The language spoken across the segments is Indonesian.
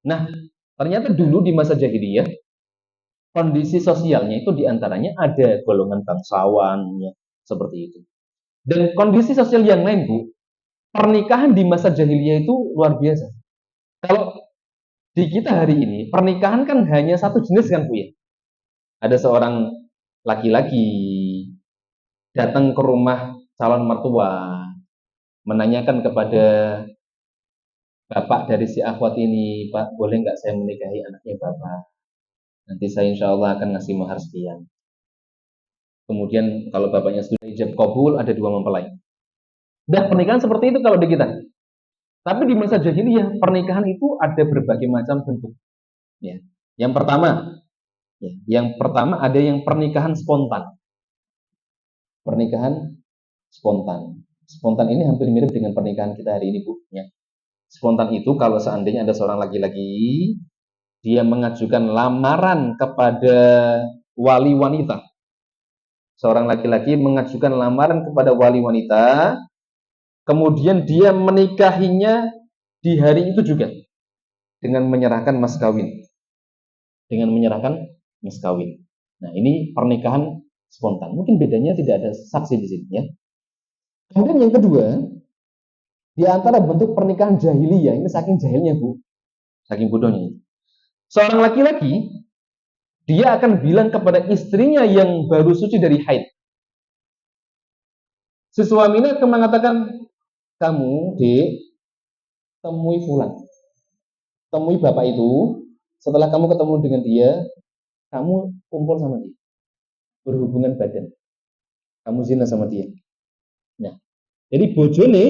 Nah, ternyata dulu di masa jahiliyah, kondisi sosialnya itu diantaranya ada golongan bangsawan, ya, seperti itu. Dan kondisi sosial yang lain, Bu, pernikahan di masa jahiliyah itu luar biasa. Kalau di kita hari ini, pernikahan kan hanya satu jenis kan, Bu ya. Ada seorang laki-laki datang ke rumah calon mertua, menanyakan kepada bapak dari si akhwat ini, Pak, boleh nggak saya menikahi anaknya bapak? Nanti saya insya Allah akan ngasih mahar sekian. Kemudian kalau bapaknya sudah ijab kabul, ada dua mempelai. Dan pernikahan seperti itu kalau di kita. Tapi di masa jahiliyah, pernikahan itu ada berbagai macam bentuk. Ya. Yang pertama ada yang pernikahan spontan. Pernikahan spontan. Spontan ini hampir mirip dengan pernikahan kita hari ini, Bu. Ya. Spontan itu kalau seandainya ada seorang laki-laki, dia mengajukan lamaran kepada wali wanita. Seorang laki-laki mengajukan lamaran kepada wali wanita, kemudian dia menikahinya di hari itu juga dengan menyerahkan mas kawin. Nah, ini pernikahan spontan. Mungkin bedanya tidak ada saksi di sini, ya. Kemudian yang kedua, di antara bentuk pernikahan jahiliyah, ini saking jahilnya, Bu, saking bodohnya. Seorang laki-laki, dia akan bilang kepada istrinya yang baru suci dari haid. Si suaminya akan mengatakan, kamu, Dek, temui fulan. Temui bapak itu, setelah kamu ketemu dengan dia, kamu kumpul sama dia. Berhubungan badan. Kamu zina sama dia. Nah, jadi bojone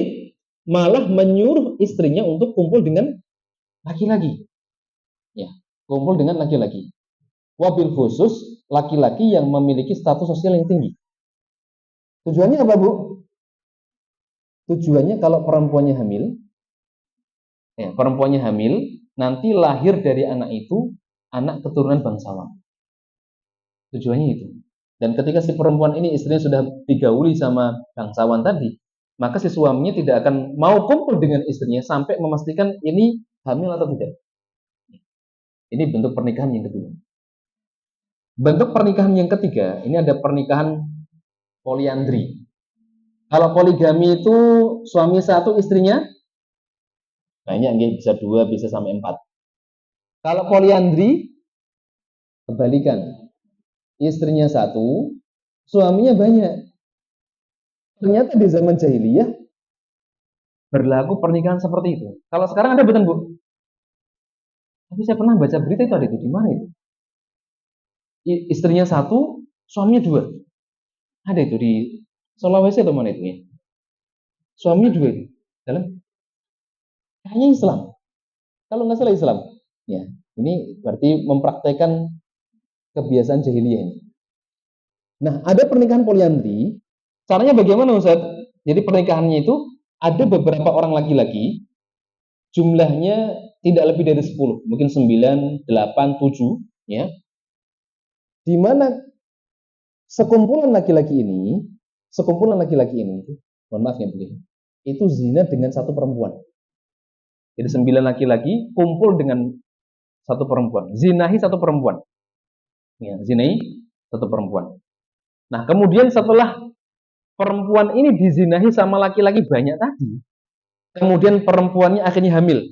malah menyuruh istrinya untuk kumpul dengan laki-laki. Ya, kumpul dengan laki-laki. Wabil khusus laki-laki yang memiliki status sosial yang tinggi. Tujuannya apa, Bu? Tujuannya kalau perempuannya hamil, nanti lahir dari anak itu anak keturunan bangsawan. Tujuannya itu. Dan ketika si perempuan ini istrinya sudah digauli sama bangsawan tadi, maka si suaminya tidak akan mau kumpul dengan istrinya sampai memastikan ini hamil atau tidak. Ini bentuk pernikahan yang kedua. Bentuk pernikahan yang ketiga, ini ada pernikahan poliandri. Kalau poligami itu suami satu, istrinya banyak, bisa dua, bisa sampai 4. Kalau poliandri, kebalikan. Istrinya satu, suaminya banyak. Ternyata di zaman jahiliyah berlaku pernikahan seperti itu. Kalau sekarang ada betul, Bu? Tapi saya pernah baca berita itu, ada itu di mana itu? Istrinya satu, suaminya 2. Ada itu di Sulawesi atau mana itu ya? Suaminya 2 itu. Dalam kayaknya Islam. Kalau nggak salah Islam. Ya, ini berarti mempraktekkan kebiasaan jahiliyah ini. Nah, ada pernikahan poliandri. Caranya bagaimana, Ustaz? Jadi pernikahannya itu ada beberapa orang laki-laki, jumlahnya tidak lebih dari 10, mungkin 9, 8, 7, ya. Di mana sekumpulan laki-laki ini, mohon maaf ya begini, itu zina dengan satu perempuan. Jadi 9 laki-laki kumpul dengan satu perempuan, zinahi satu perempuan. Ya, zinahi satu perempuan. Nah, kemudian setelah perempuan ini dizinahi sama laki-laki banyak tadi, kemudian perempuannya akhirnya hamil.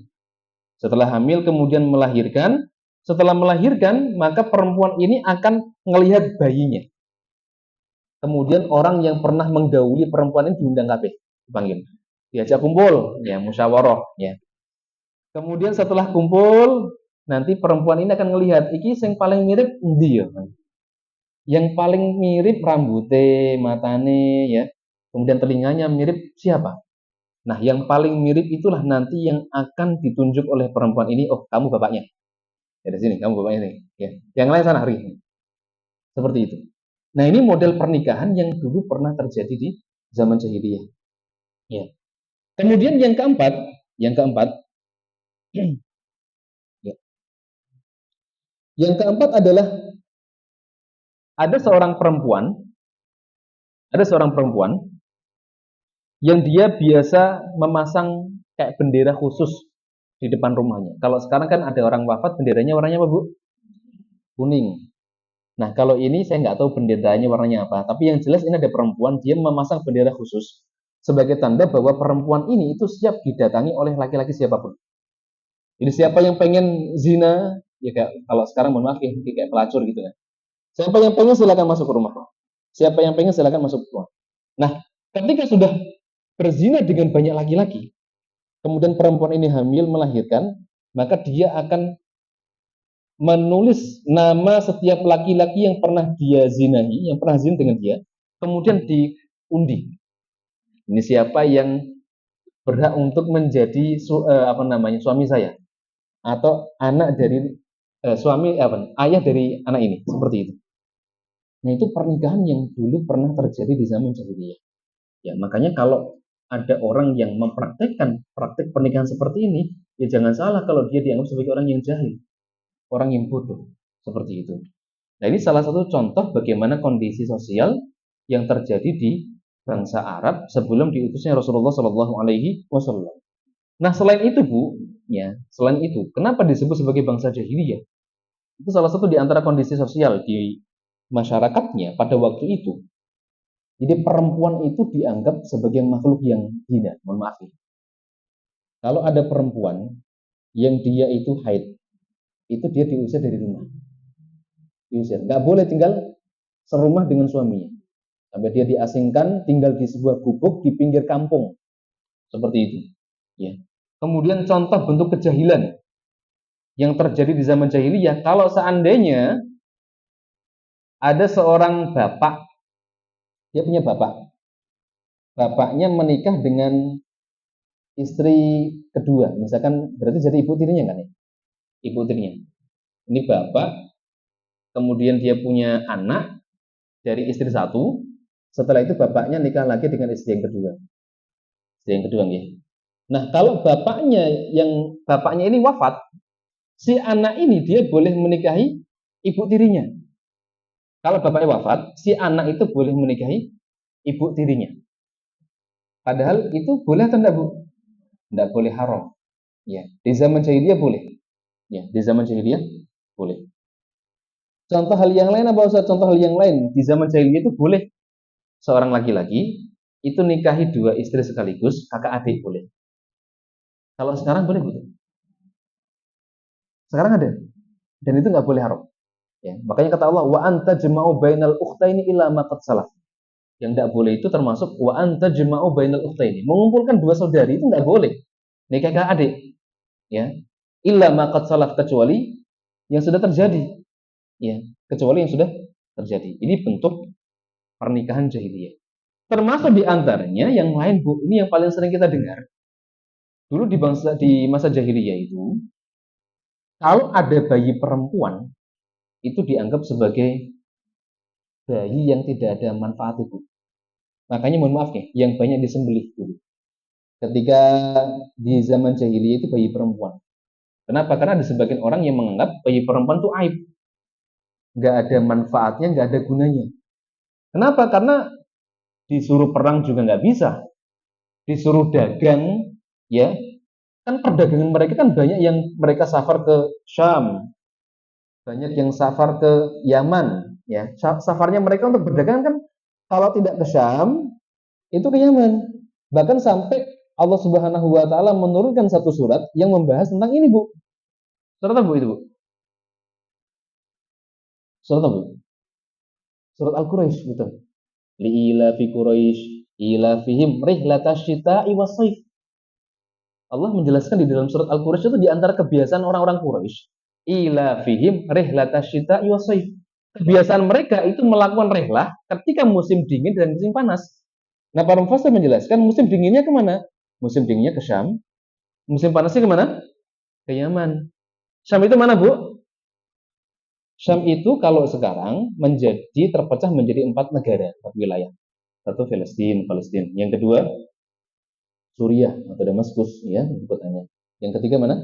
Setelah hamil kemudian melahirkan, setelah melahirkan maka perempuan ini akan melihat bayinya. Kemudian orang yang pernah menggauli perempuan ini diundang kabeh, dipanggil. Diajak kumpul, ya musyawarah, ya. Kemudian setelah kumpul, nanti perempuan ini akan melihat iki yang paling mirip endi ya. Yang paling mirip rambutnya, matane, ya. Kemudian telinganya mirip siapa? Nah, yang paling mirip itulah nanti yang akan ditunjuk oleh perempuan ini, oh, kamu bapaknya. Ya, di sini, kamu bapaknya nih. Ya. Yang lain sana hari. Seperti itu. Nah, ini model pernikahan yang dulu pernah terjadi di zaman jahiliyah. Ya. Kemudian yang keempat, ya. Yang keempat adalah ada seorang perempuan yang dia biasa memasang kayak bendera khusus di depan rumahnya. Kalau sekarang kan ada orang wafat, benderanya warnanya apa, Bu? Kuning. Nah, kalau ini saya nggak tahu benderanya warnanya apa, tapi yang jelas ini ada perempuan, dia memasang bendera khusus sebagai tanda bahwa perempuan ini itu siap didatangi oleh laki-laki siapapun. Jadi siapa yang pengen zina, ya kayak kalau sekarang mohon maaf ya, kayak pelacur gitu kan. Siapa yang pengen silakan masuk ke rumah. Siapa yang pengen silakan masuk ke rumah. Nah, ketika sudah berzina dengan banyak laki-laki, kemudian perempuan ini hamil melahirkan, maka dia akan menulis nama setiap laki-laki yang pernah dia zinahi, yang pernah zina dengan dia, kemudian diundi. Ini siapa yang berhak untuk menjadi suami saya atau anak dari ayah dari anak ini, seperti itu. Nah, itu pernikahan yang dulu pernah terjadi di zaman jahiliyah. Ya, makanya kalau ada orang yang mempraktekkan praktek pernikahan seperti ini, ya jangan salah kalau dia dianggap sebagai orang yang jahil, orang yang bodoh, seperti itu. Nah, ini salah satu contoh bagaimana kondisi sosial yang terjadi di bangsa Arab sebelum diutusnya Rasulullah Shallallahu Alaihi Wasallam. Nah, selain itu, Bu, ya, selain itu, kenapa disebut sebagai bangsa jahiliyah? Itu salah satu di antara kondisi sosial di masyarakatnya pada waktu itu. Jadi perempuan itu dianggap sebagai makhluk yang hina, mohon maaf ya. Kalau ada perempuan yang dia itu haid, itu dia diusir dari rumah. Diusir, nggak boleh tinggal serumah dengan suaminya. Sampai dia diasingkan, tinggal di sebuah gubuk di pinggir kampung. Seperti itu. Ya. Kemudian contoh bentuk kejahilan yang terjadi di zaman jahiliyah, kalau seandainya ada seorang bapak, dia punya bapak, bapaknya menikah dengan istri kedua, misalkan berarti jadi ibu tirinya kan ya? Ibu tirinya. Ini bapak, kemudian dia punya anak dari istri satu, setelah itu bapaknya nikah lagi dengan istri yang kedua. Istri yang kedua ya. Nah, kalau bapaknya ini wafat, si anak ini dia boleh menikahi ibu tirinya. Kalau bapaknya wafat, si anak itu boleh menikahi ibu tirinya. Padahal itu boleh atau enggak, Bu? Enggak boleh, haram. Ya, di zaman jahiliyah boleh. Ya, di zaman jahiliyah boleh. Contoh hal yang lain apa Ustaz? Contoh hal yang lain, di zaman jahiliyah itu boleh seorang laki-laki itu nikahi dua istri sekaligus, kakak adik boleh. Kalau sekarang boleh, Bu? Sekarang ada. Dan itu nggak boleh haram. Ya, makanya kata Allah, wa anta jema'u bainal ukhtaini illa ma qad salaf. Yang tidak boleh itu termasuk wa anta jema'u bainal ukhtaini. Mengumpulkan dua saudari itu nggak boleh. Nikah kakak adik. Ya. Illa ma qad salaf, kecuali yang sudah terjadi. Ya, kecuali yang sudah terjadi. Ini bentuk pernikahan jahiliyah. Termasuk di antaranya yang lain, Bu, ini yang paling sering kita dengar. Dulu di masa jahiliyah itu, kalau ada bayi perempuan itu dianggap sebagai bayi yang tidak ada manfaat itu. Makanya mohon maaf nih, yang banyak disembelih dulu. Ketika di zaman jahiliyah itu bayi perempuan. Kenapa? Karena ada sebagian orang yang menganggap bayi perempuan itu aib. Nggak ada manfaatnya, nggak ada gunanya. Kenapa? Karena disuruh perang juga nggak bisa. Disuruh dagang, ya. Kan perdagangan mereka kan banyak yang mereka safar ke Syam. Banyak yang safar ke Yaman. Ya. Safarnya mereka untuk berdagang kan kalau tidak ke Syam, itu ke Yaman. Bahkan sampai Allah Subhanahu wa taala menurunkan satu surat yang membahas tentang ini, Bu. Surat apa, Bu, itu, Bu? Surat apa, Bu? Surat Al-Quraisy, betul. Li'ila fi Quraisy ila fihim rihlatash syita'i was-shaif. Allah menjelaskan di dalam surat Al-Quraisy itu di antara kebiasaan orang-orang Quraisy, ila fihim rihlatash syita'i was-shaif. Kebiasaan mereka itu melakukan rehlah ketika musim dingin dan musim panas. Nah, para mufassir menjelaskan musim dinginnya kemana? Musim dinginnya ke Syam, musim panasnya kemana? Ke Yaman. Syam itu mana, Bu? Syam itu kalau sekarang terpecah menjadi 4 negara atau wilayah. Satu Palestina. Yang kedua Suriah atau Damaskus, ya sebutannya. Yang ketiga mana?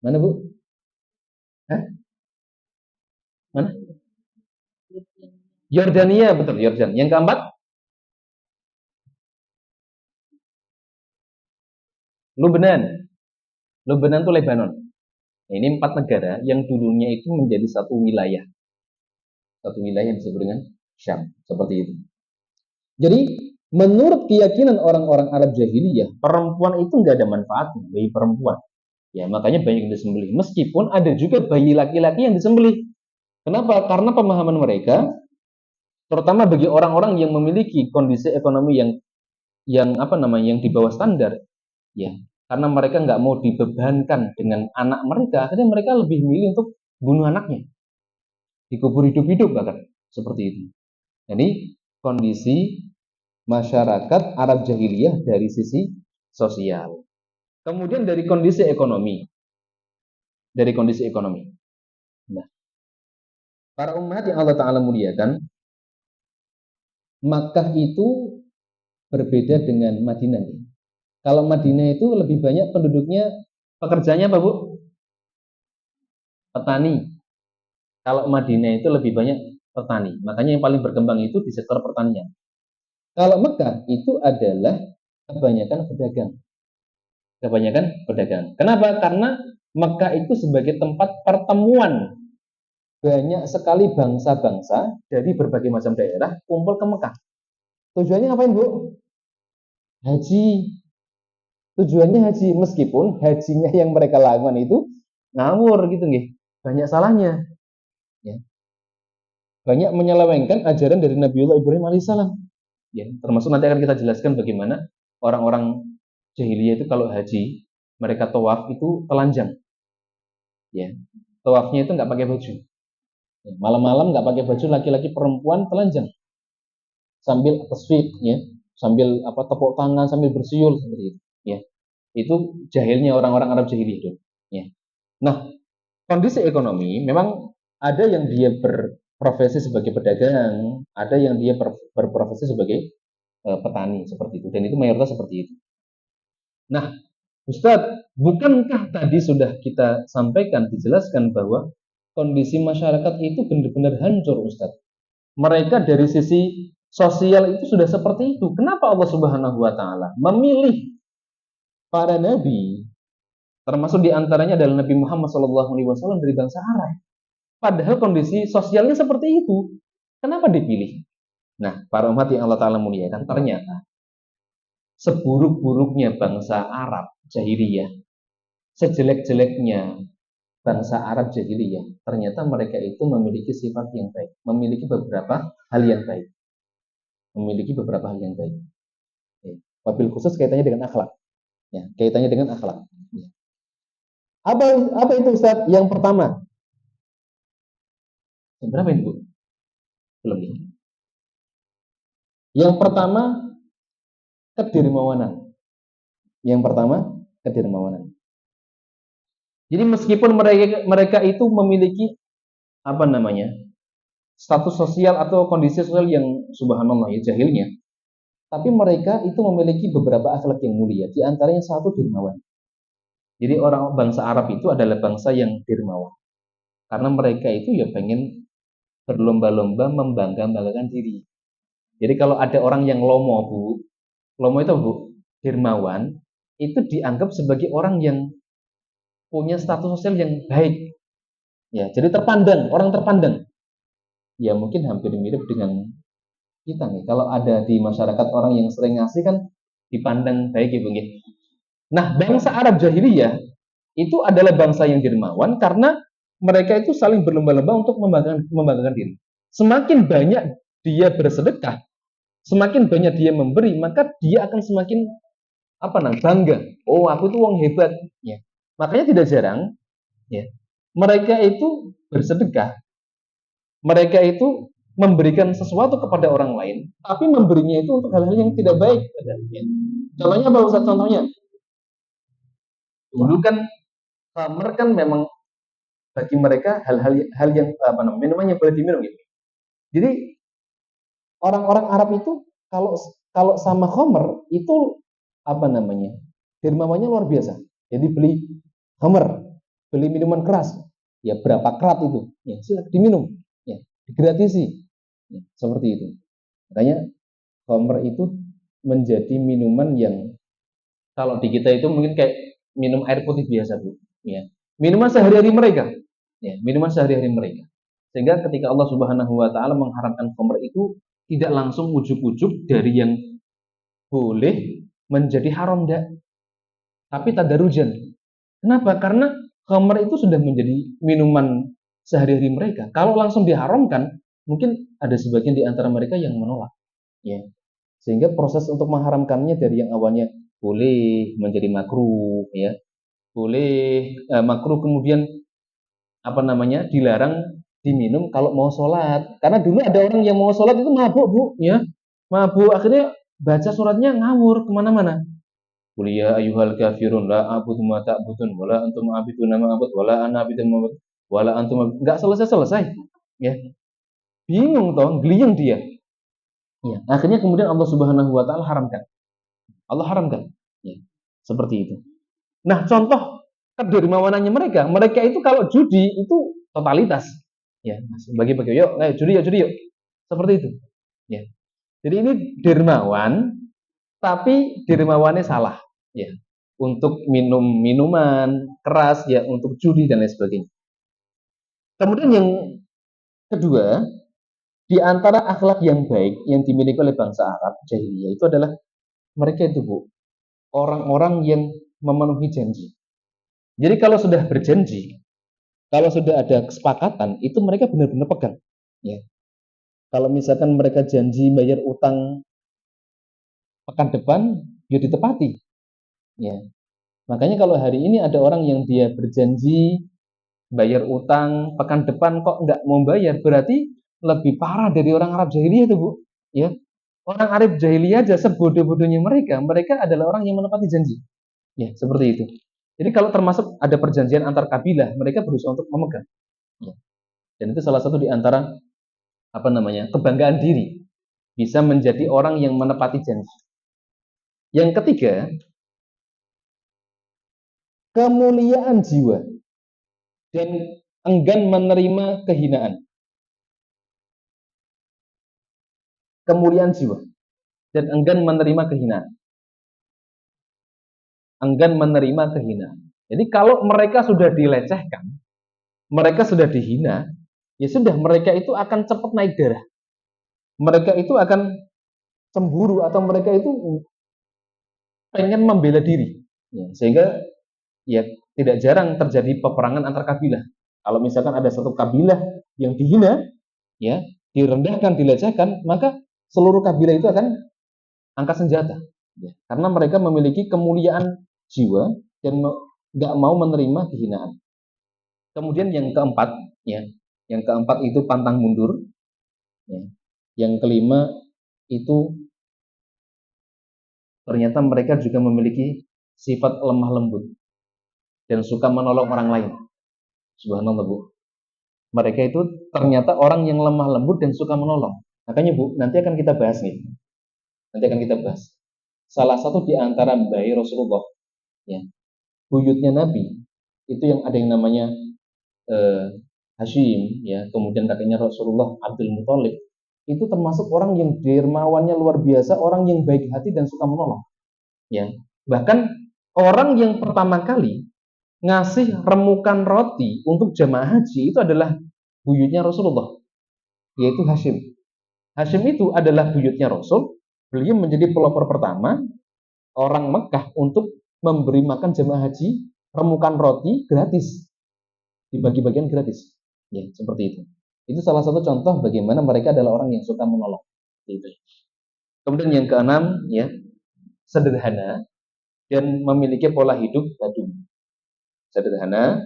Mana, Bu? Hah? Mana? Yordania, betul, Yordan. Yang keempat Lebanon. Lebanon itu Lebanon. Nah, ini 4 negara yang dulunya itu menjadi satu wilayah. Satu wilayah yang disebut dengan Syam. Seperti itu. Jadi, menurut keyakinan orang-orang Arab jahiliyah, perempuan itu nggak ada manfaatnya bagi perempuan. Ya, makanya banyak yang disembelih. Meskipun ada juga bayi laki-laki yang disembelih. Kenapa? Karena pemahaman mereka, terutama bagi orang-orang yang memiliki kondisi ekonomi yang di bawah standar, ya, karena mereka nggak mau dibebankan dengan anak mereka, akhirnya mereka lebih milih untuk bunuh anaknya, dikubur hidup-hidup bahkan seperti itu. Jadi kondisi masyarakat Arab jahiliyah dari sisi sosial. Kemudian dari kondisi ekonomi, Nah, para umat yang Allah Taala muliakan, Makkah itu berbeda dengan Madinah. Kalau Madinah itu lebih banyak penduduknya pekerjaannya apa, Bu? Petani. Kalau Madinah itu lebih banyak petani. Makanya yang paling berkembang itu di sektor pertanian. Kalau Mekah itu adalah kebanyakan pedagang. Kenapa? Karena Mekah itu sebagai tempat pertemuan banyak sekali bangsa-bangsa dari berbagai macam daerah kumpul ke Mekah. Tujuannya ngapain, Bu? Haji. Tujuannya haji, meskipun hajinya yang mereka lakukan itu ngawur gitu nih. Banyak salahnya. Ya. Banyak menyelewengkan ajaran dari Nabiullah Ibrahim alaihissalam. Ya, termasuk nanti akan kita jelaskan bagaimana orang-orang jahiliyah itu kalau haji, mereka tawaf itu telanjang. Ya. Tawafnya itu nggak pakai baju. Ya, malam-malam nggak pakai baju, laki-laki perempuan telanjang. Sambil tasbih, ya, sambil tepuk tangan, sambil bersiul seperti itu. Ya. Itu jahilnya orang-orang Arab jahiliyah itu. Ya. Nah, kondisi ekonomi memang ada yang dia berprofesi sebagai pedagang, ada yang dia berprofesi sebagai petani seperti itu, dan itu mayoritas seperti itu. Nah, Ustadz, bukankah tadi sudah kita sampaikan, dijelaskan bahwa kondisi masyarakat itu benar-benar hancur, Ustadz? Mereka dari sisi sosial itu sudah seperti itu. Kenapa Allah Subhanahu wa Ta'ala memilih para nabi, termasuk diantaranya adalah Nabi Muhammad SAW dari bangsa Arab? Padahal kondisi sosialnya seperti itu. Kenapa dipilih? Nah, para umat yang Allah Ta'ala muliakan, ternyata seburuk-buruknya bangsa Arab jahiliyah, sejelek-jeleknya bangsa Arab jahiliyah, ternyata mereka itu memiliki sifat yang baik, memiliki beberapa hal yang baik. Ya. Wabil khusus kaitannya dengan akhlak. Ya, kaitannya dengan akhlak. Ya. Apa itu, Ustaz? Yang pertama. Berapa itu? Belum ya. Yang pertama, kedermawanan. Jadi meskipun mereka itu memiliki status sosial atau kondisi sosial yang subhanallah ya jahilnya, tapi mereka itu memiliki beberapa akhlak yang mulia. Di antaranya satu, dermawan. Jadi orang bangsa Arab itu adalah bangsa yang dermawan. Karena mereka itu ya pengen berlomba-lomba membangga-banggakan diri. Jadi kalau ada orang yang lomo, Bu, lomo itu, Bu, dermawan, itu dianggap sebagai orang yang punya status sosial yang baik. Ya, jadi orang terpandang. Ya mungkin hampir mirip dengan kita nih. Kalau ada di masyarakat orang yang sering ngasih kan dipandang baik ya, Bung. Nah, bangsa Arab jahiliyah itu adalah bangsa yang dermawan karena mereka itu saling berlomba-lomba untuk membanggakan diri. Semakin banyak dia bersedekah, semakin banyak dia memberi, maka dia akan semakin bangga. Oh, aku tuh wong hebat. Ya. Makanya tidak jarang, ya, mereka itu bersedekah, mereka itu memberikan sesuatu kepada orang lain, tapi memberinya itu untuk hal-hal yang tidak baik. Contohnya apa, Ustaz? Contohnya, dulu kan khamr kan memang bagi mereka hal yang minuman yang boleh diminum gitu. Jadi orang-orang Arab itu kalau sama khamr itu dermawannya luar biasa. Jadi beli khamr, beli minuman keras, ya berapa kerat itu, ya silakan diminum, ya digratisi, ya, seperti itu. Makanya khamr itu menjadi minuman yang Kalau di kita itu mungkin kayak minum air putih biasa, Bu. Ya. Minuman sehari-hari mereka. Ya, minuman sehari-hari mereka. Sehingga ketika Allah Subhanahu wa taala mengharamkan khamr itu tidak langsung ujuk-ujuk dari yang boleh menjadi haram, enggak, tapi tadarujan. Kenapa? Karena khamr itu sudah menjadi minuman sehari-hari mereka. Kalau langsung diharamkan, mungkin ada sebagian di antara mereka yang menolak. Ya. Sehingga proses untuk mengharamkannya dari yang awalnya boleh menjadi makruh, ya, boleh makruh, kemudian apa namanya, dilarang diminum kalau mau sholat. Karena dulu ada orang yang mau sholat itu mabuk, Bu, ya, mabuk, akhirnya baca suratnya ngawur kemana-mana. Qul ya ayyuhal kafirun la a'budu ma ta'budun wala antum a'buduna ma a'bud wala ana a'budu ma wala antum, enggak selesai-selesai. Ya, bingung toh, geliyeng dia. Ya, akhirnya kemudian Allah Subhanahu wa taala haramkan. Allah haramkan. Ya, seperti itu. Nah, contoh kedermawanannya mereka, mereka itu kalau judi itu totalitas. Ya, bagi-bagi, yuk, ayo judi yuk, judi yuk. Seperti itu. Ya. Jadi ini dermawan, tapi dermawannya salah. Ya. Untuk minum minuman keras, ya, untuk judi dan lain sebagainya. Kemudian yang kedua, di antara akhlak yang baik yang dimiliki oleh bangsa Arab jahiliyah itu adalah mereka itu, Bu, orang-orang yang memenuhi janji. Jadi kalau sudah berjanji, kalau sudah ada kesepakatan, itu mereka benar-benar pegang. Ya. Kalau misalkan mereka janji bayar utang pekan depan, ya ditepati. Ya. Makanya kalau hari ini ada orang yang dia berjanji bayar utang pekan depan kok nggak mau bayar, berarti lebih parah dari orang Arab jahiliyah itu, Bu. Ya. Orang Arab jahiliyah aja sebodoh-bodohnya mereka, mereka adalah orang yang menepati janji. Ya, seperti itu. Jadi kalau termasuk ada perjanjian antar kabilah, mereka berusaha untuk memegang. Ya. Dan itu salah satu di antara apa namanya, kebanggaan diri, bisa menjadi orang yang menepati janji. Yang ketiga, kemuliaan jiwa dan enggan menerima kehinaan. Kemuliaan jiwa dan enggan menerima kehinaan. Enggan menerima kehinaan. Jadi kalau mereka sudah dilecehkan, mereka sudah dihina, ya sudah, mereka itu akan cepat naik darah. Mereka itu akan cemburu atau mereka itu pengen membela diri. Ya, sehingga ya tidak jarang terjadi peperangan antar kabilah. Kalau misalkan ada satu kabilah yang dihina, ya, direndahkan, dilecehkan, maka seluruh kabilah itu akan angkat senjata. Ya, karena mereka memiliki kemuliaan jiwa dan nggak mau menerima kehinaan. Kemudian yang keempat, ya, yang keempat itu pantang mundur. Ya. Yang kelima itu ternyata mereka juga memiliki sifat lemah lembut dan suka menolong orang lain. Subhanallah, Bu. Mereka itu ternyata orang yang lemah lembut dan suka menolong. Makanya, Bu, nanti akan kita bahas nih. Nanti akan kita bahas. Salah satu di antara bayi Rasulullah, ya, buyutnya Nabi, itu yang ada yang namanya Hashim, ya, kemudian kakeknya Rasulullah Abdul Muthalib, itu termasuk orang yang dermawannya luar biasa, orang yang baik hati dan suka menolong. Ya, bahkan orang yang pertama kali ngasih remukan roti untuk jamaah haji itu adalah buyutnya Rasulullah, yaitu Hashim. Hashim itu adalah buyutnya Rasul. Beliau menjadi pelopor pertama orang Mekah untuk memberi makan jamaah haji remukan roti gratis, dibagi-bagian gratis. Ya, seperti itu. Itu salah satu contoh bagaimana mereka adalah orang yang suka menolong. Gitu. Kemudian yang keenam, ya, sederhana dan memiliki pola hidup badui. Sederhana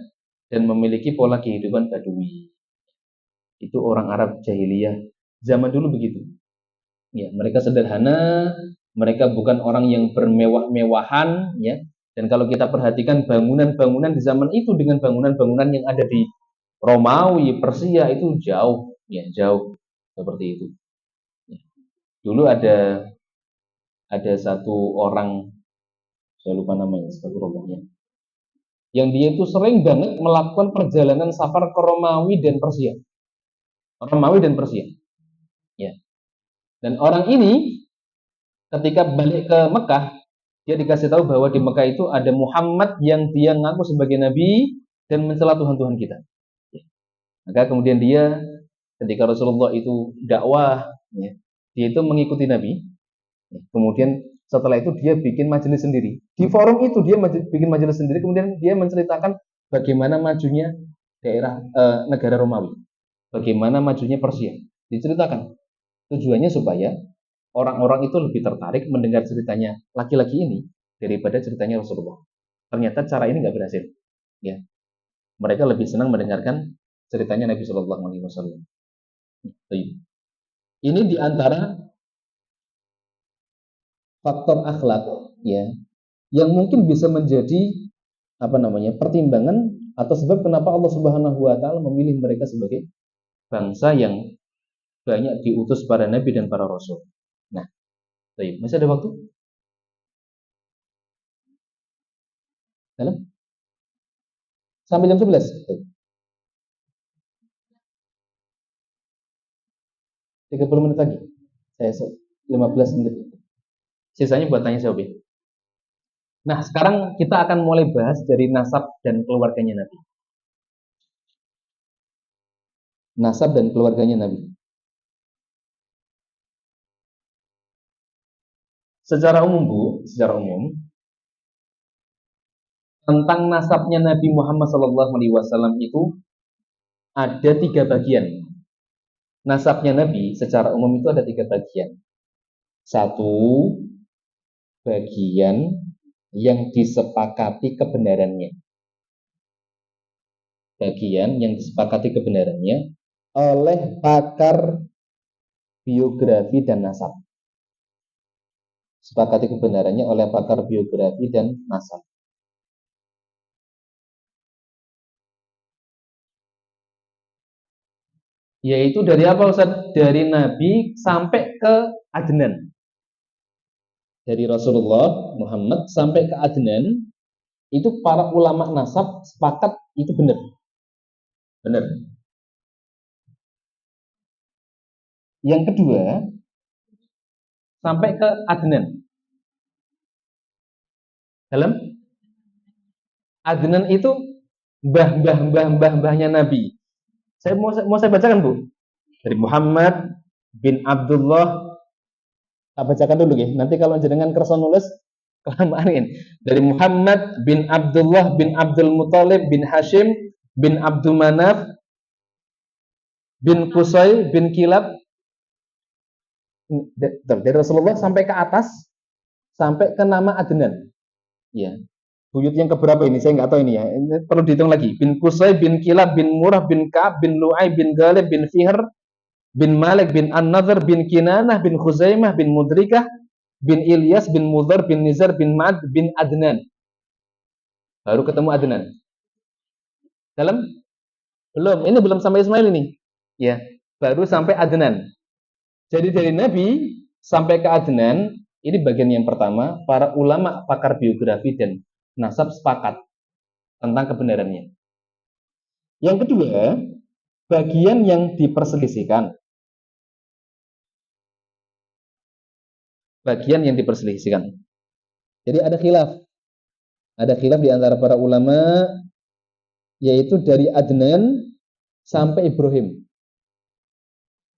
dan memiliki pola kehidupan badui. Itu orang Arab jahiliyah zaman dulu begitu. Ya, mereka sederhana, mereka bukan orang yang bermewah-mewahan, ya. Dan kalau kita perhatikan bangunan-bangunan di zaman itu dengan bangunan-bangunan yang ada di Romawi, Persia itu jauh, ya, jauh seperti itu. Ya. Dulu ada satu orang, saya lupa namanya, astagfirullahnya, yang dia itu sering banget melakukan perjalanan safar ke Romawi dan Persia. Romawi dan Persia. Ya. Dan orang ini ketika balik ke Mekah, Dia dikasih tahu bahwa di Mekah itu ada Muhammad yang dia ngaku sebagai nabi dan mencela Tuhan-Tuhan kita. Maka kemudian dia ketika Rasulullah itu dakwah, ya, dia itu mengikuti Nabi. Kemudian setelah itu dia bikin majelis sendiri. Di forum itu dia bikin majelis sendiri. Kemudian dia menceritakan bagaimana majunya daerah negara Romawi, bagaimana majunya Persia. Diceritakan. Tujuannya supaya orang-orang itu lebih tertarik mendengar ceritanya laki-laki ini daripada ceritanya Rasulullah. Ternyata cara ini nggak berhasil. Ya, mereka lebih senang mendengarkan ceritanya Nabi Shallallahu Alaihi Wasallam. Ini diantara faktor akhlak, ya, yang mungkin bisa menjadi pertimbangan atau sebab kenapa Allah Subhanahu Wa Taala memilih mereka sebagai bangsa yang banyak diutus para nabi dan para rasul. Nah, masih ada waktu? Dalam? Sampai jam 11? 30 menit lagi. Saya 15 menit. Sisanya buat tanya jawab. Nah, sekarang kita akan mulai bahas dari nasab dan keluarganya Nabi. Nasab dan keluarganya Nabi. Secara umum, Bu, tentang nasabnya Nabi Muhammad SAW itu ada 3 bagian. Nasabnya Nabi secara umum itu ada 3 bagian. 1, bagian yang disepakati kebenarannya. Bagian yang disepakati kebenarannya oleh pakar biografi dan nasab. Sepakati kebenarannya oleh pakar biografi dan nasab. Yaitu dari apa Ustaz? Dari Nabi sampai ke Adnan. Dari Rasulullah Muhammad sampai ke Adnan, itu para ulama nasab sepakat itu benar. Benar. Yang kedua, sampai ke Adnan. Dalam Adnan itu mbahnya Nabi. Mau saya bacakan, Bu. Dari Muhammad bin Abdullah. Tak bacakan dulu ya. Nanti kalau jenengan kerasa nulis kelamaan. Dari Muhammad bin Abdullah bin Abdul Muthalib bin Hashim bin Abdul Manaf bin Qusay bin Kilab. Dari Rasulullah sampai ke atas, sampai ke nama Adnan. Ya. Buyut yang keberapa ini? Saya nggak tahu ini ya. Ini perlu dihitung lagi. Bin Qusay bin Kilab bin Murrah bin Ka'ab bin Lu'ay bin Ghalib bin Fihr bin Malik bin An-Nadhr bin Kinanah bin Khuzaimah bin Mudrikah bin Ilyas bin Mudhar bin Nizar bin Ma'ad bin Adnan. Baru ketemu Adnan. Dalam? Belum. Ini belum sampai Ismail ini. Ya, baru sampai Adnan. Jadi dari Nabi sampai ke Adnan, ini bagian yang pertama, para ulama pakar biografi dan nasab sepakat tentang kebenarannya. Yang kedua, bagian yang diperselisihkan. Bagian yang diperselisihkan. Jadi ada khilaf. Ada khilaf di antara para ulama, yaitu dari Adnan sampai Ibrahim.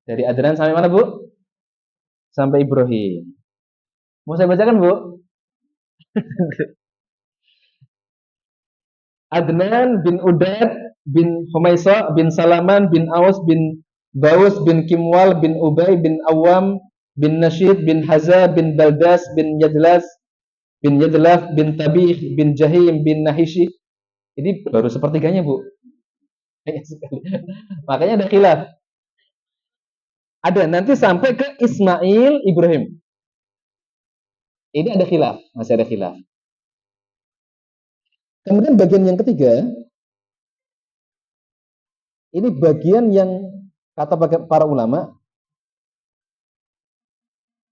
Dari Adnan sampai mana, Bu? Sampai Ibrahim. Mau saya bacakan, Bu? Adnan bin Udad bin Humaysa bin Salaman bin Aus bin Baus bin Kimwal bin Ubay bin Awam bin Nashid bin Haza bin Baldas bin Yadlas bin Yadlaf bin Tabih bin Jahim bin Nahishi. Ini baru sepertiganya, Bu. Makanya ada khilaf. Ada nanti sampai ke Ismail Ibrahim. Ini ada khilaf, masih ada khilaf. Kemudian bagian yang ketiga, ini bagian yang kata para ulama,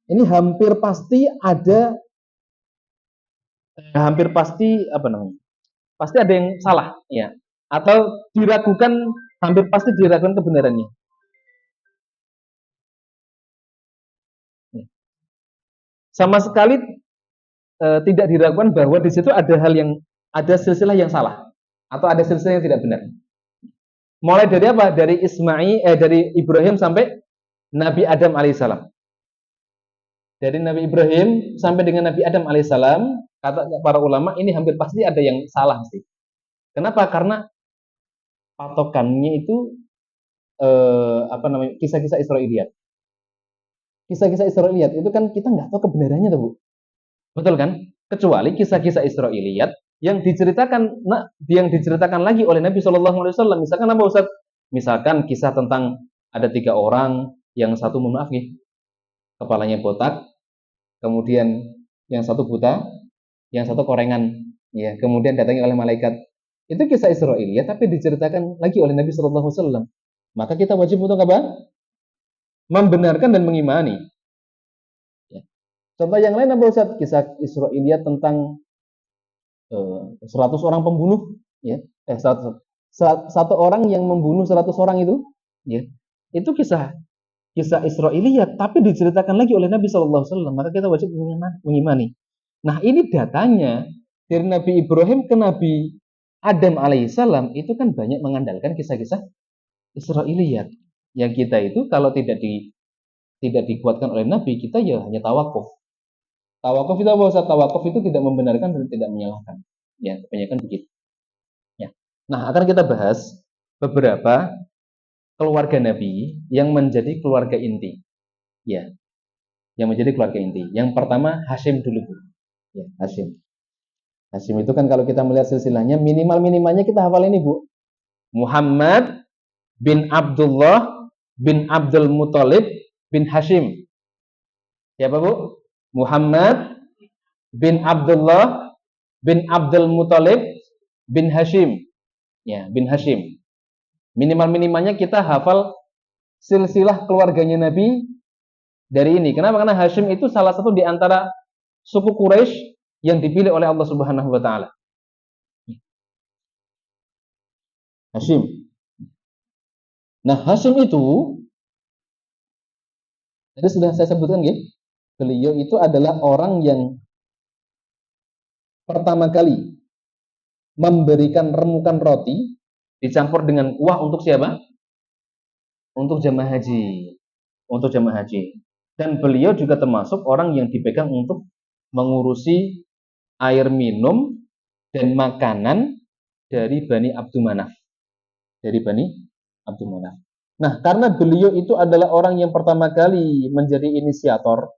ini hampir pasti ada, pasti ada yang salah, ya, atau diragukan, hampir pasti diragukan kebenarannya. Sama sekali tidak diragukan bahwa di situ ada hal yang ada silsilah yang salah atau ada silsilah yang tidak benar. Mulai dari apa? Dari Ibrahim sampai Nabi Adam alaihissalam. Dari Nabi Ibrahim sampai dengan Nabi Adam alaihissalam, kata para ulama ini hampir pasti ada yang salah sih. Kenapa? Karena patokannya itu kisah-kisah Israiliyat. Kisah-kisah Israiliyat itu kan kita nggak tahu kebenarannya tuh, Bu. Betul kan? Kecuali kisah-kisah Israiliyat yang diceritakan lagi oleh Nabi Shallallahu Alaihi Wasallam. Misalkan apa Ustaz? Misalkan kisah tentang ada 3 orang, yang satu mohon maaf nih, kepalanya botak, kemudian yang satu buta, yang satu korengan, ya, kemudian datangi oleh malaikat. Itu kisah Israiliyat tapi diceritakan lagi oleh Nabi Shallallahu Alaihi Wasallam. Maka kita wajib untuk apa? Membenarkan dan mengimani. Ya. Contoh yang lain apa Ustaz? Kisah Israiliyat tentang 100 orang pembunuh, ya, 1 orang yang membunuh 100 orang itu, ya, itu kisah Israiliyat, tapi diceritakan lagi oleh Nabi Shallallahu Alaihi Wasallam. Maka kita wajib mengimani. Nah, ini datanya dari Nabi Ibrahim ke Nabi Adam alaihissalam itu kan banyak mengandalkan kisah-kisah Israiliyat. Yang kita itu kalau tidak dikuatkan oleh Nabi, kita ya hanya tawakuf. Tawakuf itu apa Ustaz? Tawakuf itu tidak membenarkan dan tidak menyalahkan. Ya, kebanyakan begitu. Ya. Nah, akan kita bahas beberapa keluarga Nabi yang menjadi keluarga inti. Ya. Yang menjadi keluarga inti. Yang pertama Hashim dulu, Bu. Ya, Hashim. Hashim itu kan kalau kita melihat silsilahnya minimalnya kita hafal ini, Bu. Muhammad bin Abdullah bin Abdul Muthalib bin Hashim. Siapa, Bu? Muhammad bin Abdullah bin Abdul Muthalib bin Hashim. Ya, bin Hashim. Minimalnya kita hafal silsilah keluarganya Nabi dari ini. Kenapa? Karena Hashim itu salah satu di antara suku Quraisy yang dipilih oleh Allah Subhanahu wa taala. Hashim. Nah, Hashim itu tadi sudah saya sebutkan, ya. Beliau itu adalah orang yang pertama kali memberikan remukan roti dicampur dengan kuah untuk siapa? Untuk jamaah haji. Untuk jamaah haji. Dan beliau juga termasuk orang yang dipegang untuk mengurusi air minum dan makanan dari Bani Abdul Manaf. Dari Bani Abdul Manaf. Nah, karena beliau itu adalah orang yang pertama kali menjadi inisiator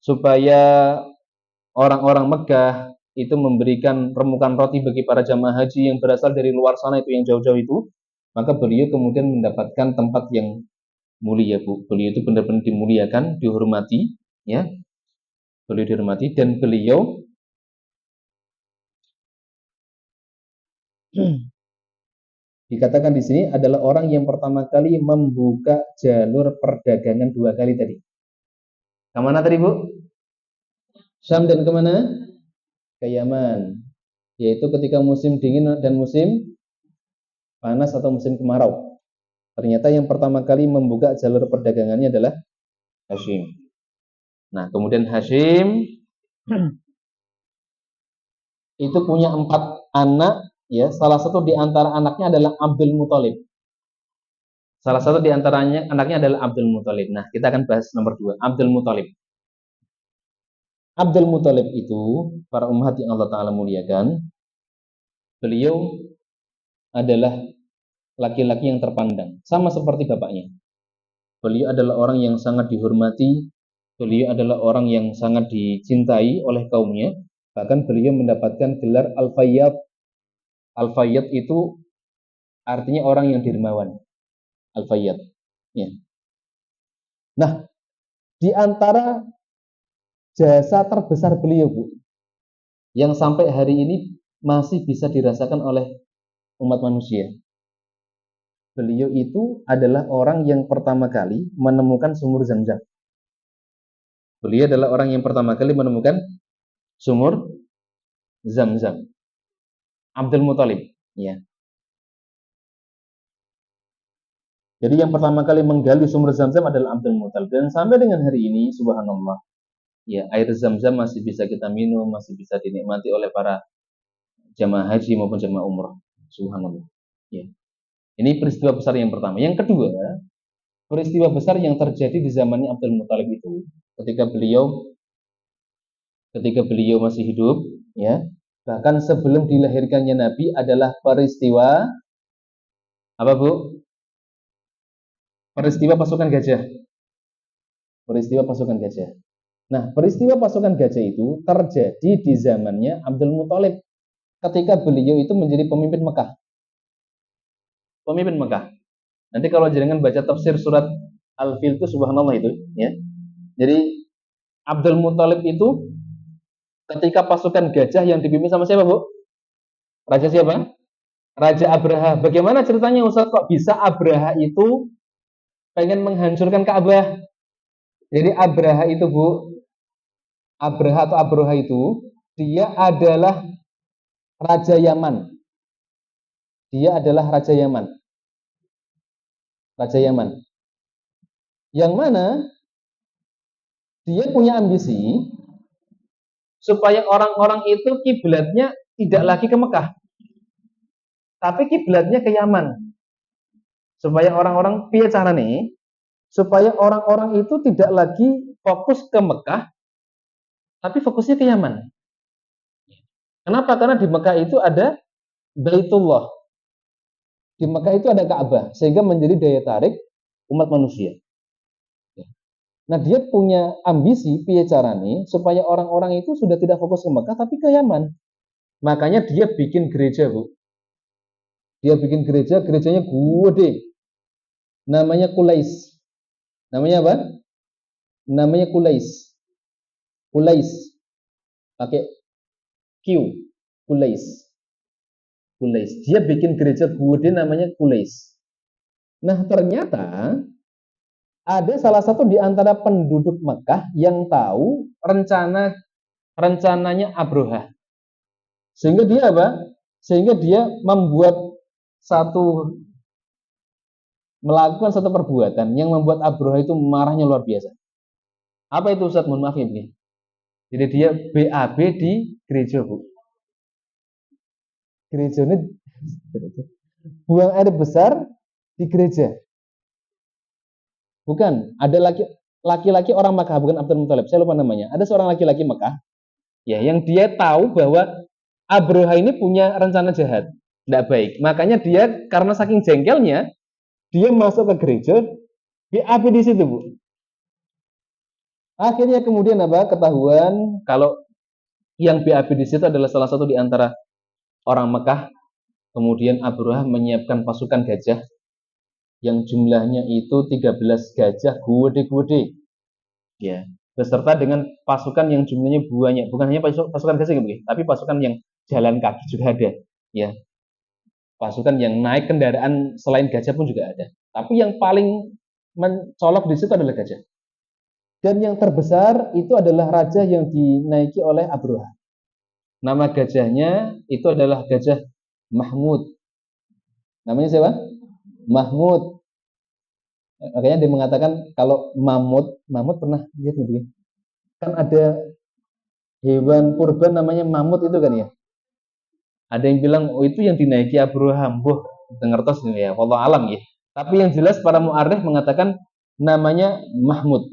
supaya orang-orang Mekah itu memberikan remukan roti bagi para jamaah haji yang berasal dari luar sana itu, yang jauh-jauh itu, maka beliau kemudian mendapatkan tempat yang mulia, Bu. Beliau itu benar-benar dimuliakan, dihormati, ya. Beliau dihormati dan beliau dikatakan di sini adalah orang yang pertama kali membuka jalur perdagangan 2 kali tadi. Kemana tadi, Bu? Syam dan kemana? Ke Yaman. Yaitu ketika musim dingin dan musim panas atau musim kemarau. Ternyata yang pertama kali membuka jalur perdagangannya adalah Hashim. Nah, kemudian Hashim itu punya 4 anak, ya. Salah satu di antara anaknya adalah Abdul Muthalib. Salah satu di antaranya anaknya adalah Abdul Muthalib. Nah, kita akan bahas nomor 2, Abdul Muthalib. Abdul Muthalib itu, para umat yang Allah Ta'ala muliakan, beliau adalah laki-laki yang terpandang, sama seperti bapaknya. Beliau adalah orang yang sangat dihormati, beliau adalah orang yang sangat dicintai oleh kaumnya, bahkan beliau mendapatkan gelar Al-Fayyad. Al-Fayyad itu artinya orang yang dermawan. Al-Fayyad. Ya. Nah, di antara jasa terbesar beliau, Bu, yang sampai hari ini masih bisa dirasakan oleh umat manusia. Beliau itu adalah orang yang pertama kali menemukan sumur Zam-Zam. Beliau adalah orang yang pertama kali menemukan sumur Zam-Zam. Abdul Muthalib, ya. Jadi yang pertama kali menggali sumur Zam-Zam adalah Abdul Muthalib. Dan sampai dengan hari ini, subhanallah, Ya, air zam-zam masih bisa kita minum, masih bisa dinikmati oleh para jamaah haji maupun jamaah umroh. Subhanallah. Ya. Ini peristiwa besar yang pertama. Yang kedua, peristiwa besar yang terjadi di zamannya Abdul Muthalib itu ketika beliau masih hidup, ya, bahkan sebelum dilahirkannya Nabi adalah peristiwa apa, Bu? Peristiwa pasukan gajah. Peristiwa pasukan gajah. Nah, peristiwa pasukan gajah itu terjadi di zamannya Abdul Muthalib ketika beliau itu menjadi pemimpin Mekah. Pemimpin Mekah. Nanti kalau jenengan baca tafsir surat Al-Fil itu subhanallah itu, ya. Jadi Abdul Muthalib itu ketika pasukan gajah yang dipimpin sama siapa, Bu? Raja siapa? Raja Abraha. Bagaimana ceritanya, Ustaz? Kok bisa Abraha itu pengen menghancurkan Ka'bah? Jadi Abraha itu, Bu, Abraha atau Abroha itu, dia adalah Raja Yaman. Dia adalah Raja Yaman. Raja Yaman. Yang mana dia punya ambisi supaya orang-orang itu kiblatnya tidak lagi ke Mekah, tapi kiblatnya ke Yaman. Supaya orang-orang piye carane? Supaya orang-orang itu tidak lagi fokus ke Mekah, tapi fokusnya ke Yaman. Kenapa? Karena di Mekah itu ada Baitullah. Di Mekah itu ada Ka'bah, sehingga menjadi daya tarik umat manusia. Nah, dia punya ambisi piye carane supaya orang-orang itu sudah tidak fokus ke Mekah tapi ke Yaman. Makanya dia bikin gereja, Bu. Dia bikin gereja, gerejanya gede. Namanya Qulais. Namanya apa? Namanya Qulais. Qulais. Pakai Q. Qulais. Qulais. Dia bikin gereja gede namanya Qulais. Nah, ternyata ada salah satu di antara penduduk Mekah yang tahu rencananya Abroha. Sehingga dia apa? Sehingga dia melakukan satu perbuatan yang membuat Abroha itu marahnya luar biasa. Apa itu, Ustaz? Mohon maaf ini. Jadi dia BAB di gereja, Bu. Gereja ini buang air besar di gereja. Bukan, ada laki-laki orang Mekah, bukan Abdul Muthalib, saya lupa namanya. Ada seorang laki-laki Mekah, ya, yang dia tahu bahwa Abroha ini punya rencana jahat, tidak baik. Makanya dia karena saking jengkelnya, dia masuk ke gereja, BAB di situ, Bu. Akhirnya kemudian apa? Ketahuan kalau yang BAB di situ adalah salah satu di antara orang Mekah. Kemudian Abroha menyiapkan pasukan gajah yang jumlahnya itu 13 gajah gede-gede. Ya, beserta dengan pasukan yang jumlahnya banyak. Bukan hanya pasukan gajah, tapi pasukan yang jalan kaki juga ada. Ya, pasukan yang naik kendaraan selain gajah pun juga ada. Tapi yang paling mencolok di situ adalah gajah. Dan yang terbesar itu adalah raja yang dinaiki oleh Abroha. Nama gajahnya itu adalah gajah Mahmud. Namanya siapa? Mahmud. Makanya dia mengatakan kalau mamut pernah lihat gitu ya. Kan ada hewan purba namanya mamut itu kan ya. Ada yang bilang oh itu yang dinaiki Abraham. Boh, dengertos ini ya. Wallahu alam ya. Tapi yang jelas para mu'arrikh mengatakan namanya Mahmud.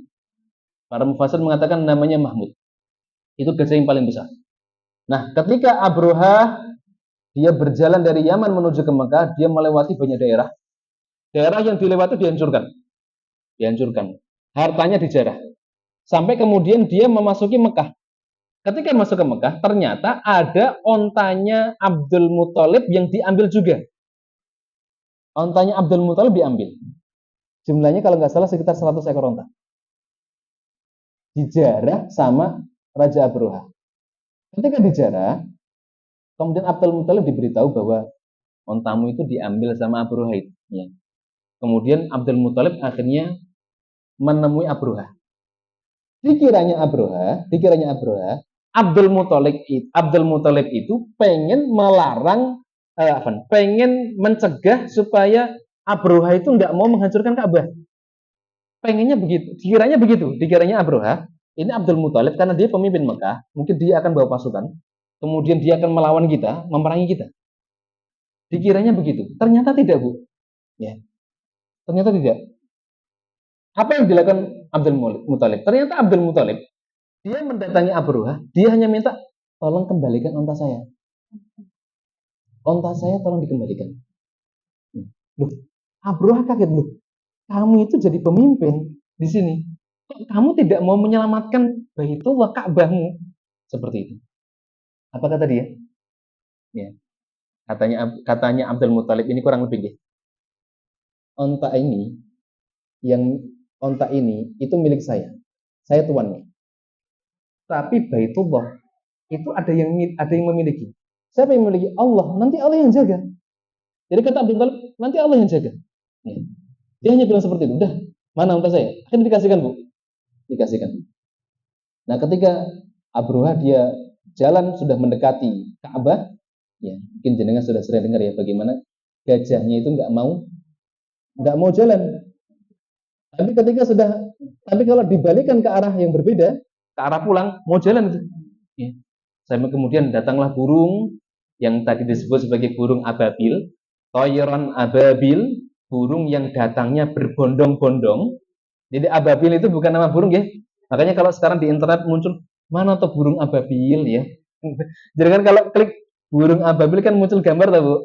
Para mufassir mengatakan namanya Mahmud. Itu gajah yang paling besar. Nah, ketika Abroha dia berjalan dari Yaman menuju ke Mekah, dia melewati banyak daerah. Daerah yang dilewati dihancurkan. Hartanya dijarah. Sampai kemudian dia memasuki Mekah. Ketika masuk ke Mekah, ternyata ada ontanya Abdul Muthalib yang diambil juga. Ontanya Abdul Muthalib diambil. Jumlahnya kalau nggak salah sekitar 100 ekor onta. Dijarah sama Raja Abroha. Ketika dijarah, kemudian Abdul Muthalib diberitahu bahwa ontamu itu diambil sama Abroha itu. Ya. Kemudian Abdul Muthalib akhirnya menemui Abroha. Dikiranya Abroha, Abdul Muthalib itu pengen melarang, pengen mencegah supaya Abroha itu nggak mau menghancurkan Ka'bah. Pengennya begitu, dikiranya Abroha ini Abdul Muthalib karena dia pemimpin Mekah, mungkin dia akan bawa pasukan, kemudian dia akan melawan kita, memerangi kita. Dikiranya begitu. Ternyata tidak, Bu. Ya. Ternyata tidak. Apa yang dilakukan Abdul Muthalib? Ternyata Abdul Muthalib dia mendatangi Abroha, dia hanya minta tolong kembalikan onta saya. Onta saya tolong dikembalikan. Loh, Abroha kaget, loh. Kamu itu jadi pemimpin di sini. Kamu tidak mau menyelamatkan Baitullah, Ka'bahmu. Seperti itu. Apa kata dia? Ya. Katanya Abdul Muthalib ini kurang lebih ya. Onta ini itu milik saya. Saya tuannya. Tapi Baitullah itu ada yang memiliki. Siapa yang memiliki? Allah. Nanti Allah yang jaga. Jadi kata Abdul Muthalib, nanti Allah yang jaga. Ya. Dia hanya bilang seperti itu. Udah, mana onta saya? Akhirnya dikasihkan, Bu. Dikasihkan. Nah, ketika Abroha dia jalan sudah mendekati Ka'bah, ya mungkin jenengan sudah sering dengar ya bagaimana gajahnya itu nggak mau jalan. Tapi kalau dibalikan ke arah yang berbeda, ke arah pulang, mau jalan itu. Ya. Sampai kemudian datanglah burung yang tadi disebut sebagai burung ababil, toyron ababil, burung yang datangnya berbondong-bondong. Jadi ababil itu bukan nama burung ya. Makanya kalau sekarang di internet muncul mana tuh burung ababil ya. Jadi kan kalau klik burung ababil kan muncul gambar tuh, Bu.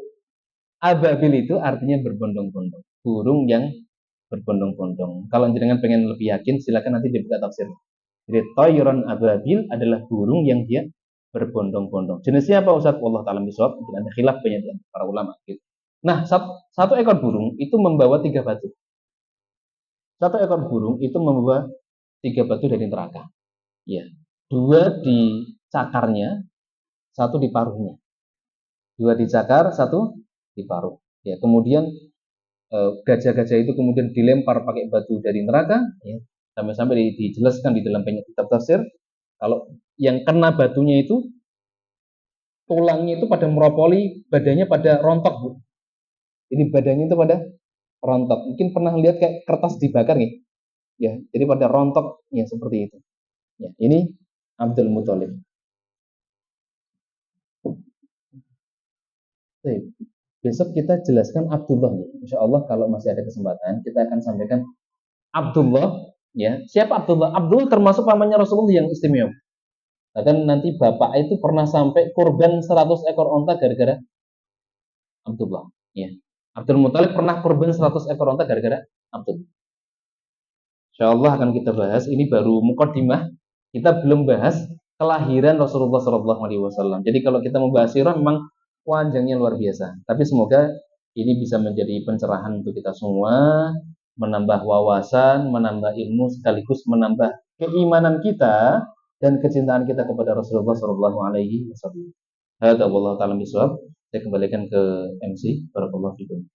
Ababil itu artinya berbondong-bondong. Burung yang berbondong-bondong. Kalau jenengan pengen lebih yakin, silakan nanti dibuka tafsir. Jadi toyron ababil adalah burung yang dia berbondong-bondong. Jenisnya apa Ustaz? Wallah ta'ala bishawab. Ada khilaf banyak di para ulama. Gitu. Nah, satu ekor burung itu membawa 3 batu. Satu ekor burung itu membawa 3 batu dari neraka. Ya, 2 di cakarnya, 1 di paruhnya. 2 di cakar, 1 di paruh. Ya, kemudian gajah-gajah itu kemudian dilempar pakai batu dari neraka. Ya, sampai-sampai dijelaskan di dalam banyak kitab tafsir, kalau yang kena batunya itu tulangnya itu pada meropoli, badannya pada rontok, Bu. Ini badannya itu pada rontok. Mungkin pernah lihat kayak kertas dibakar nih. Ya, jadi pada rontok ya seperti itu. Ya, ini Abdul Muthalib. Besok kita jelaskan Abdullah nih. Insya Allah kalau masih ada kesempatan kita akan sampaikan Abdullah. Ya, siapa Abdullah? Abdullah termasuk pamannya Rasulullah yang istimewa. Bahkan nanti bapak itu pernah sampai kurban 100 ekor onta gara-gara Abdullah. Ya. Abdul Muthalib pernah kurban 100 ekor onta gara-gara Abdullah. Insya Allah akan kita bahas. Ini baru mukaddimah. Kita belum bahas kelahiran Rasulullah SAW. Jadi kalau kita membahas sirah memang panjangnya luar biasa. Tapi semoga ini bisa menjadi pencerahan untuk kita semua, menambah wawasan, menambah ilmu, sekaligus menambah keimanan kita dan kecintaan kita kepada Rasulullah SAW. Hadza wallahu ta'ala bishawab. Saya kembalikan ke MC. Barakallahu fikum.